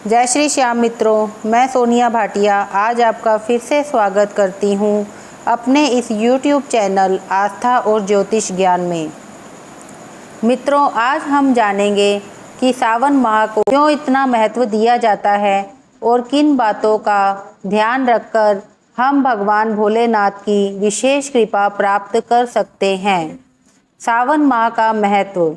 जय श्री श्याम मित्रों, मैं सोनिया भाटिया आज आपका फिर से स्वागत करती हूँ अपने इस YouTube चैनल आस्था और ज्योतिष ज्ञान में। मित्रों, आज हम जानेंगे कि सावन माह को क्यों इतना महत्व दिया जाता है और किन बातों का ध्यान रखकर हम भगवान भोलेनाथ की विशेष कृपा प्राप्त कर सकते हैं। सावन माह का महत्व।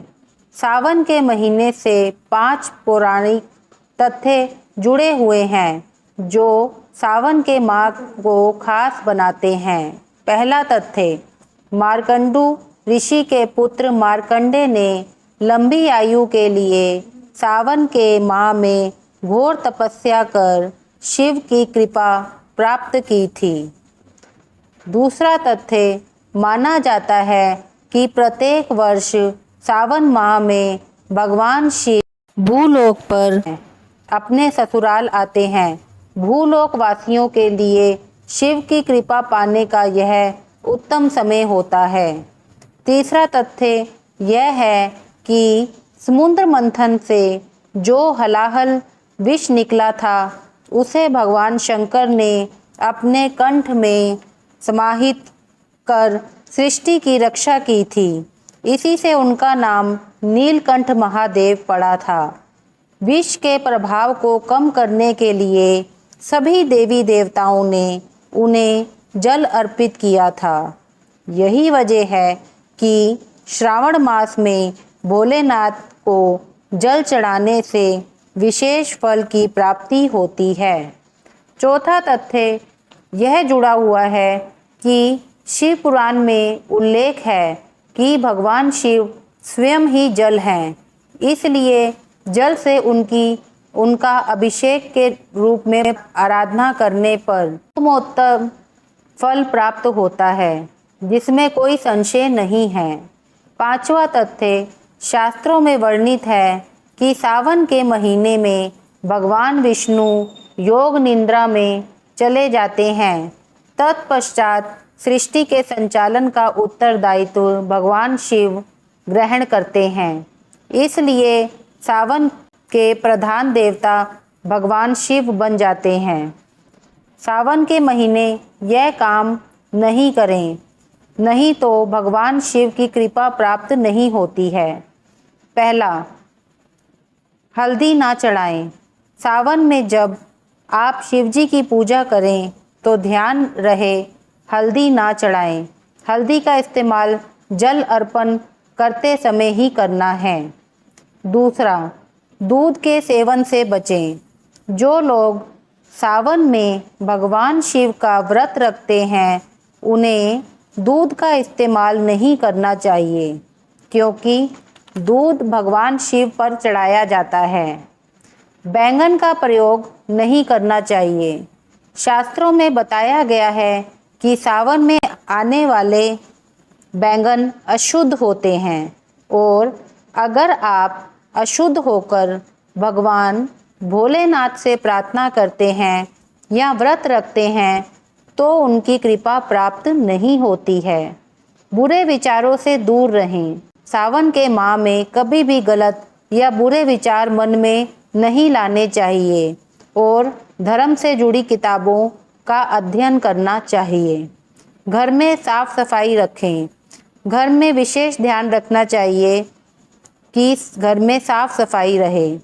सावन के महीने से 5 पौराणिक तथ्य जुड़े हुए हैं जो सावन के माह को खास बनाते हैं। पहला तथ्य, मार्कंडू ऋषि के पुत्र मार्कंडे ने लंबी आयु के लिए सावन के माह में घोर तपस्या कर शिव की कृपा प्राप्त की थी। दूसरा तथ्य, माना जाता है कि प्रत्येक वर्ष सावन माह में भगवान शिव भूलोक पर अपने ससुराल आते हैं। भूलोक वासियों के लिए शिव की कृपा पाने का यह उत्तम समय होता है। तीसरा तथ्य यह है कि समुद्र मंथन से जो हलाहल विष निकला था उसे भगवान शंकर ने अपने कंठ में समाहित कर सृष्टि की रक्षा की थी। इसी से उनका नाम नीलकंठ महादेव पड़ा था। विष के प्रभाव को कम करने के लिए सभी देवी देवताओं ने उन्हें जल अर्पित किया था। यही वजह है कि श्रावण मास में भोलेनाथ को जल चढ़ाने से विशेष फल की प्राप्ति होती है। चौथा तथ्य यह जुड़ा हुआ है कि शिव पुराण में उल्लेख है कि भगवान शिव स्वयं ही जल हैं, इसलिए जल से उनका अभिषेक के रूप में आराधना करने पर उत्तमोत्तम फल प्राप्त होता है, जिसमें कोई संशय नहीं है। पांचवा तथ्य, शास्त्रों में वर्णित है कि सावन के महीने में भगवान विष्णु योग निद्रा में चले जाते हैं। तत्पश्चात सृष्टि के संचालन का उत्तरदायित्व भगवान शिव ग्रहण करते हैं। इसलिए सावन के प्रधान देवता भगवान शिव बन जाते हैं। सावन के महीने यह काम नहीं करें, नहीं तो भगवान शिव की कृपा प्राप्त नहीं होती है। पहला, हल्दी ना चढ़ाएं। सावन में जब आप शिव जी की पूजा करें तो ध्यान रहे हल्दी ना चढ़ाएं। हल्दी का इस्तेमाल जल अर्पण करते समय ही करना है। दूसरा, दूध के सेवन से बचें। जो लोग सावन में भगवान शिव का व्रत रखते हैं उन्हें दूध का इस्तेमाल नहीं करना चाहिए, क्योंकि दूध भगवान शिव पर चढ़ाया जाता है। बैंगन का प्रयोग नहीं करना चाहिए। शास्त्रों में बताया गया है कि सावन में आने वाले बैंगन अशुद्ध होते हैं और अगर आप अशुद्ध होकर भगवान भोलेनाथ से प्रार्थना करते हैं या व्रत रखते हैं तो उनकी कृपा प्राप्त नहीं होती है। बुरे विचारों से दूर रहें। सावन के माह में कभी भी गलत या बुरे विचार मन में नहीं लाने चाहिए और धर्म से जुड़ी किताबों का अध्ययन करना चाहिए। घर में साफ सफाई रखें। घर में विशेष ध्यान रखना चाहिए कि घर में साफ सफाई रहे।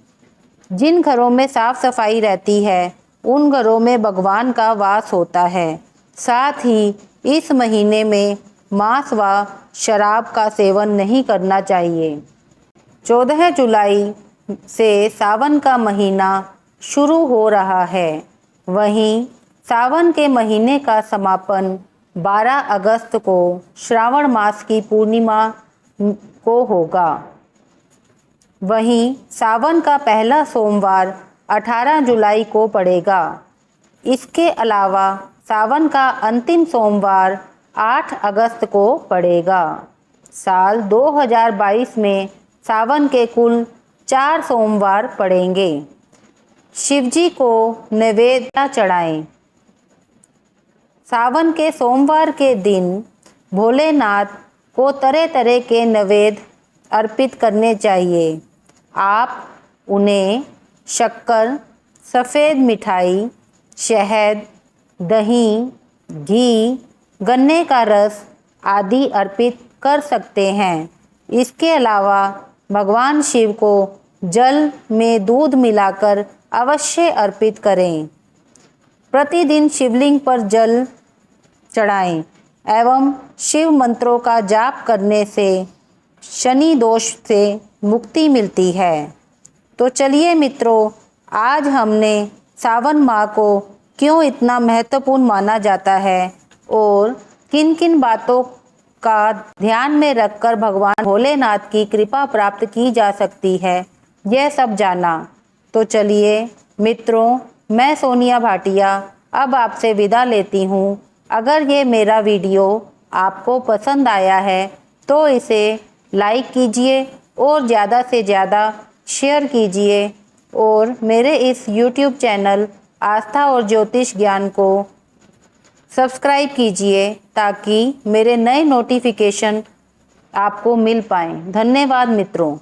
जिन घरों में साफ सफाई रहती है उन घरों में भगवान का वास होता है। साथ ही इस महीने में मांस व शराब का सेवन नहीं करना चाहिए। 14 जुलाई से सावन का महीना शुरू हो रहा है। वहीं सावन के महीने का समापन 12 अगस्त को श्रावण मास की पूर्णिमा को होगा। वहीं सावन का पहला सोमवार 18 जुलाई को पड़ेगा। इसके अलावा सावन का अंतिम सोमवार 8 अगस्त को पड़ेगा। साल 2022 में सावन के कुल 4 सोमवार पड़ेंगे। शिवजी को नैवेद्य चढ़ाएं। सावन के सोमवार के दिन भोलेनाथ को तरह तरह के नैवेद्य अर्पित करने चाहिए। आप उन्हें शक्कर, सफ़ेद मिठाई, शहद, दही, घी, गन्ने का रस आदि अर्पित कर सकते हैं। इसके अलावा भगवान शिव को जल में दूध मिलाकर अवश्य अर्पित करें। प्रतिदिन शिवलिंग पर जल चढ़ाएं एवं शिव मंत्रों का जाप करने से शनि दोष से मुक्ति मिलती है। तो चलिए मित्रों, आज हमने सावन माह को क्यों इतना महत्वपूर्ण माना जाता है और किन किन बातों का ध्यान में रखकर भगवान भोलेनाथ की कृपा प्राप्त की जा सकती है, यह सब जाना। तो चलिए मित्रों, मैं सोनिया भाटिया अब आपसे विदा लेती हूँ। अगर ये मेरा वीडियो आपको पसंद आया है तो इसे लाइक कीजिए और ज़्यादा से ज़्यादा शेयर कीजिए और मेरे इस YouTube चैनल आस्था और ज्योतिष ज्ञान को सब्सक्राइब कीजिए ताकि मेरे नए नोटिफिकेशन आपको मिल पाएँ। धन्यवाद मित्रों।